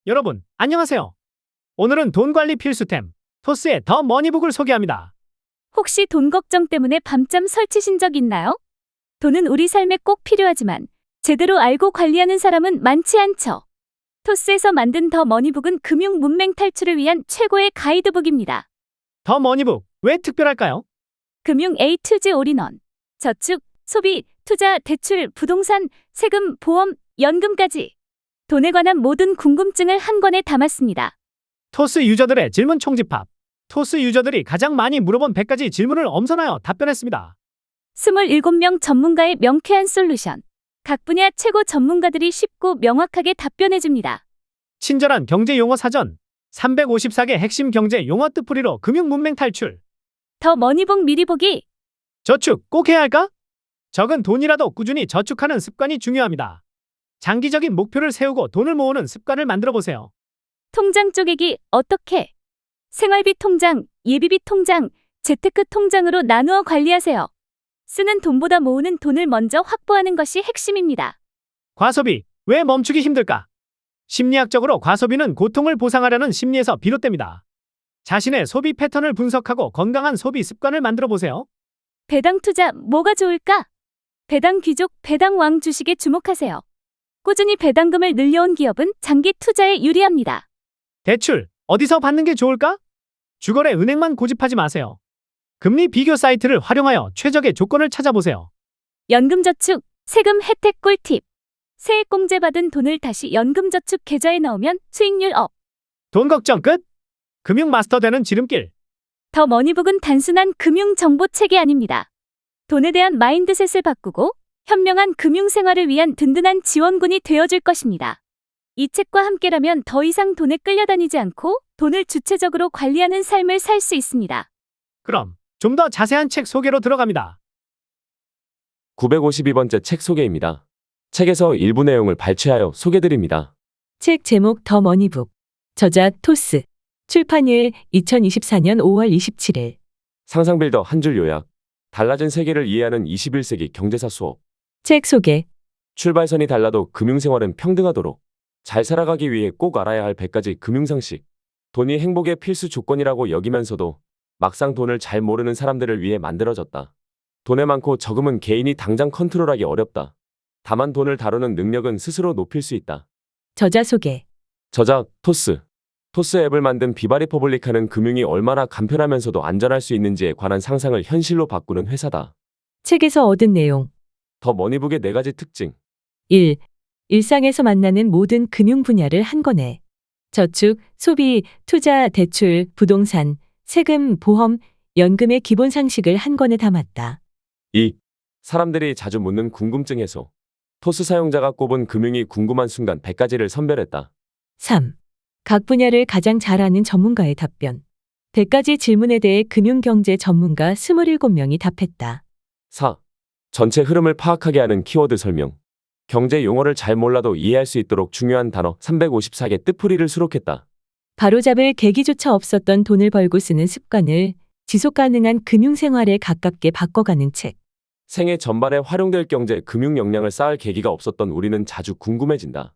여러분, 안녕하세요. 오늘은 돈 관리 필수템, 토스의 더 머니북을 소개합니다. 혹시 돈 걱정 때문에 밤잠 설치신 적 있나요? 돈은 우리 삶에 꼭 필요하지만 제대로 알고 관리하는 사람은 많지 않죠. 토스에서 만든 더 머니북은 금융 문맹 탈출을 위한 최고의 가이드북입니다. 더 머니북, 왜 특별할까요? 금융 A to Z 올인원. 저축, 소비, 투자, 대출, 부동산, 세금, 보험, 연금까지. 돈에 관한 모든 궁금증을 한 권에 담았습니다. 토스 유저들의 질문 총집합. 토스 유저들이 가장 많이 물어본 100가지 질문을 엄선하여 답변했습니다. 27명 전문가의 명쾌한 솔루션. 각 분야 최고 전문가들이 쉽고 명확하게 답변해줍니다. 친절한 경제 용어 사전, 354개 핵심 경제 용어 뜻풀이로 금융 문맹 탈출. 더 머니북 미리 보기. 저축 꼭 해야 할까? 적은 돈이라도 꾸준히 저축하는 습관이 중요합니다. 장기적인 목표를 세우고 돈을 모으는 습관을 만들어 보세요. 통장 쪼개기 어떻게? 생활비 통장, 예비비 통장, 재테크 통장으로 나누어 관리하세요. 쓰는 돈보다 모으는 돈을 먼저 확보하는 것이 핵심입니다. 과소비, 왜 멈추기 힘들까? 심리학적으로 과소비는 고통을 보상하려는 심리에서 비롯됩니다. 자신의 소비 패턴을 분석하고 건강한 소비 습관을 만들어 보세요. 배당 투자 뭐가 좋을까? 배당 귀족, 배당 왕 주식에 주목하세요. 꾸준히 배당금을 늘려온 기업은 장기 투자에 유리합니다. 대출, 어디서 받는 게 좋을까? 주거래 은행만 고집하지 마세요. 금리 비교 사이트를 활용하여 최적의 조건을 찾아보세요. 연금저축, 세금 혜택 꿀팁. 세액공제 받은 돈을 다시 연금저축 계좌에 넣으면 수익률 업. 돈 걱정 끝! 금융 마스터 되는 지름길. 더 머니북은 단순한 금융 정보 책이 아닙니다. 돈에 대한 마인드셋을 바꾸고 현명한 금융 생활을 위한 든든한 지원군이 되어줄 것입니다. 이 책과 함께라면 더 이상 돈에 끌려다니지 않고 돈을 주체적으로 관리하는 삶을 살 수 있습니다. 그럼 좀 더 자세한 책 소개로 들어갑니다. 952번째 책 소개입니다. 책에서 일부 내용을 발췌하여 소개드립니다. 책 제목 더 머니북. 저자 토스. 출판일 2024년 5월 27일. 상상빌더 한 줄 요약. 달라진 세계를 이해하는 21세기 경제사 수업. 책 소개. 출발선이 달라도 금융생활은 평등하도록. 잘 살아가기 위해 꼭 알아야 할 100가지 금융상식. 돈이 행복의 필수 조건이라고 여기면서도 막상 돈을 잘 모르는 사람들을 위해 만들어졌다. 돈에 많고 적음은 개인이 당장 컨트롤하기 어렵다. 다만 돈을 다루는 능력은 스스로 높일 수 있다. 저자 소개. 저자 토스. 토스 앱을 만든 비바리퍼블릭하는 금융이 얼마나 간편하면서도 안전할 수 있는지에 관한 상상을 현실로 바꾸는 회사다. 책에서 얻은 내용. 더 머니북의 4가지 특징. 1. 일상에서 만나는 모든 금융 분야를 한 권에. 저축, 소비, 투자, 대출, 부동산, 세금, 보험, 연금의 기본 상식을 한 권에 담았다. 2. 사람들이 자주 묻는 궁금증 해소. 토스 사용자가 꼽은 금융이 궁금한 순간 100가지를 선별했다. 3. 각 분야를 가장 잘 아는 전문가의 답변. 100가지 질문에 대해 금융경제 전문가 27명이 답했다. 4. 전체 흐름을 파악하게 하는 키워드 설명. 경제 용어를 잘 몰라도 이해할 수 있도록 중요한 단어 354개 뜻풀이를 수록했다. 바로잡을 계기조차 없었던 돈을 벌고 쓰는 습관을 지속가능한 금융생활에 가깝게 바꿔가는 책. 생애 전반에 활용될 경제, 금융 역량을 쌓을 계기가 없었던 우리는 자주 궁금해진다.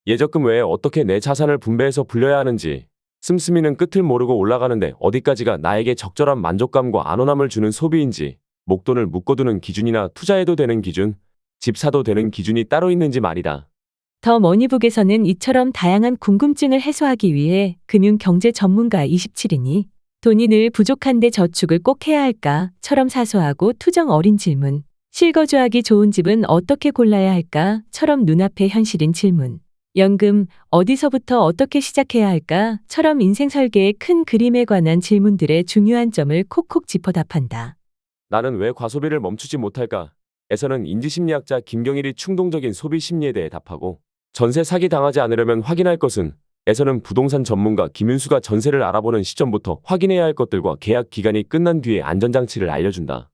예적금 외에 어떻게 내 자산을 분배해서 불려야 하는지, 씀씀이는 끝을 모르고 올라가는데 어디까지가 나에게 적절한 만족감과 안온함을 주는 소비인지, 목돈을 묶어두는 기준이나 투자해도 되는 기준, 집 사도 되는 기준이 따로 있는지 말이다. 더 머니북에서는 이처럼 다양한 궁금증을 해소하기 위해 금융 경제 전문가 27인이 돈이 늘 부족한데 저축을 꼭 해야 할까?처럼 사소하고 투정 어린 질문, 실거주하기 좋은 집은 어떻게 골라야 할까?처럼 눈앞의 현실인 질문, 연금 어디서부터 어떻게 시작해야 할까?처럼 인생 설계의 큰 그림에 관한 질문들의 중요한 점을 콕콕 짚어 답한다. 나는 왜 과소비를 멈추지 못할까? 에서는 인지심리학자 김경일이 충동적인 소비 심리에 대해 답하고, 전세 사기 당하지 않으려면 확인할 것은 에서는 부동산 전문가 김윤수가 전세를 알아보는 시점부터 확인해야 할 것들과 계약 기간이 끝난 뒤의 안전장치를 알려준다.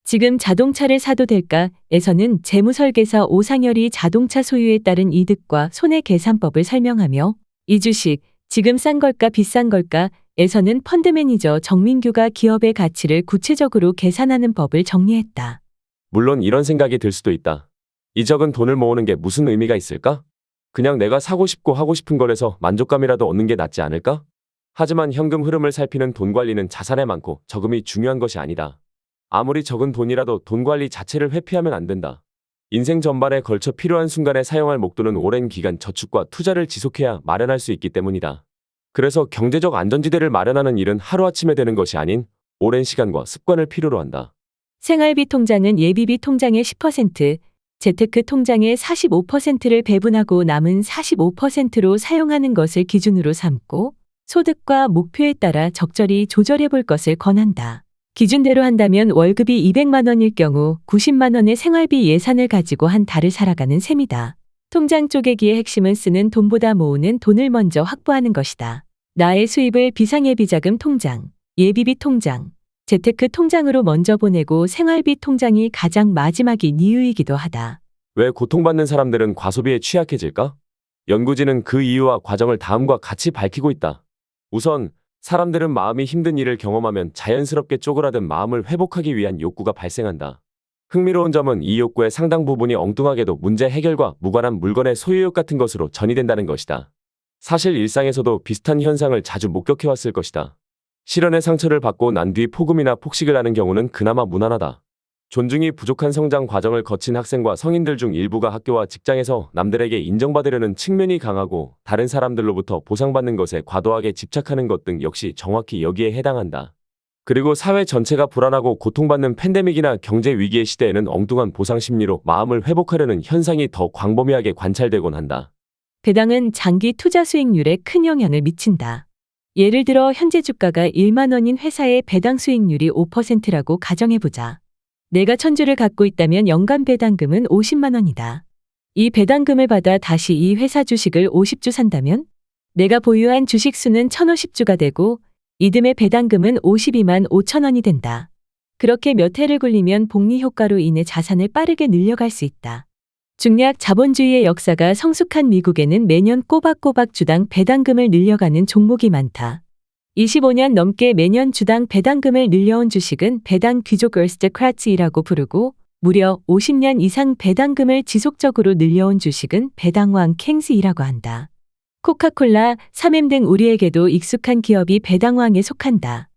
지금 자동차를 사도 될까?에서는 재무설계사 오상열이 자동차 소유에 따른 이득과 손해계산법을 설명하며, 이 주식 지금 싼 걸까 비싼 걸까?에서는 펀드 매니저 정민규가 기업의 가치를 구체적으로 계산하는 법을 정리했다. 물론 이런 생각이 들 수도 있다. 이 적은 돈을 모으는 게 무슨 의미가 있을까? 그냥 내가 사고 싶고 하고 싶은 거래서 만족감이라도 얻는 게 낫지 않을까? 하지만 현금 흐름을 살피는 돈 관리는 자산에 많고 적음이 중요한 것이 아니다. 아무리 적은 돈이라도 돈 관리 자체를 회피하면 안 된다. 인생 전반에 걸쳐 필요한 순간에 사용할 목돈은 오랜 기간 저축과 투자를 지속해야 마련할 수 있기 때문이다. 그래서 경제적 안전지대를 마련하는 일은 하루아침에 되는 것이 아닌 오랜 시간과 습관을 필요로 한다. 생활비 통장은 예비비 통장의 10%, 재테크 통장의 45%를 배분하고 남은 45%로 사용하는 것을 기준으로 삼고 소득과 목표에 따라 적절히 조절해 볼 것을 권한다. 기준대로 한다면 월급이 200만 원일 경우 90만 원의 생활비 예산을 가지고 한 달을 살아가는 셈이다. 통장 쪼개기의 핵심은 쓰는 돈보다 모으는 돈을 먼저 확보하는 것이다. 나의 수입을 비상예비자금 통장, 예비비 통장, 재테크 통장으로 먼저 보내고 생활비 통장이 가장 마지막인 이유이기도 하다. 왜 고통받는 사람들은 과소비에 취약해질까? 연구진은 그 이유와 과정을 다음과 같이 밝히고 있다. 우선 사람들은 마음이 힘든 일을 경험하면 자연스럽게 쪼그라든 마음을 회복하기 위한 욕구가 발생한다. 흥미로운 점은 이 욕구의 상당 부분이 엉뚱하게도 문제 해결과 무관한 물건의 소유욕 같은 것으로 전이된다는 것이다. 사실 일상에서도 비슷한 현상을 자주 목격해왔을 것이다. 실연의 상처를 받고 난 뒤 폭음이나 폭식을 하는 경우는 그나마 무난하다. 존중이 부족한 성장 과정을 거친 학생과 성인들 중 일부가 학교와 직장에서 남들에게 인정받으려는 측면이 강하고 다른 사람들로부터 보상받는 것에 과도하게 집착하는 것 등 역시 정확히 여기에 해당한다. 그리고 사회 전체가 불안하고 고통받는 팬데믹이나 경제 위기의 시대에는 엉뚱한 보상 심리로 마음을 회복하려는 현상이 더 광범위하게 관찰되곤 한다. 배당은 장기 투자 수익률에 큰 영향을 미친다. 예를 들어 현재 주가가 1만 원인 회사의 배당 수익률이 5%라고 가정해보자. 내가 1000주를 갖고 있다면 연간 배당금은 50만 원이다. 이 배당금을 받아 다시 이 회사 주식을 50주 산다면 내가 보유한 주식 수는 1050주가 되고 이듬해 배당금은 52만 5천 원이 된다. 그렇게 몇 해를 굴리면 복리 효과로 인해 자산을 빠르게 늘려갈 수 있다. 중략 자본주의의 역사가 성숙한 미국에는 매년 꼬박꼬박 주당 배당금을 늘려가는 종목이 많다. 25년 넘게 매년 주당 배당금을 늘려온 주식은 배당 귀족 어리스토크라츠이라고 부르고 무려 50년 이상 배당금을 지속적으로 늘려온 주식은 배당왕 캥스이라고 한다. 코카콜라, 3M 등 우리에게도 익숙한 기업이 배당왕에 속한다.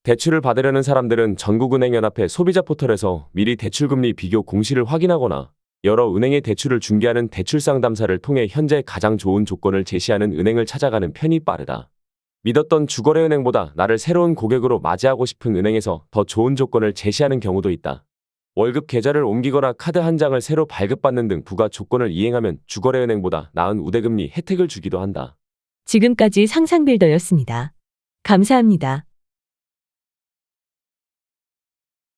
대출을 받으려는 사람들은 전국은행연합회 소비자 포털에서 미리 대출금리 비교 공시를 확인하거나 여러 은행의 대출을 중개하는 대출상담사를 통해 현재 가장 좋은 조건을 제시하는 은행을 찾아가는 편이 빠르다. 믿었던 주거래은행보다 나를 새로운 고객으로 맞이하고 싶은 은행에서 더 좋은 조건을 제시하는 경우도 있다. 월급 계좌를 옮기거나 카드 한 장을 새로 발급받는 등 부가 조건을 이행하면 주거래은행보다 나은 우대금리 혜택을 주기도 한다. 지금까지 상상빌더였습니다. 감사합니다.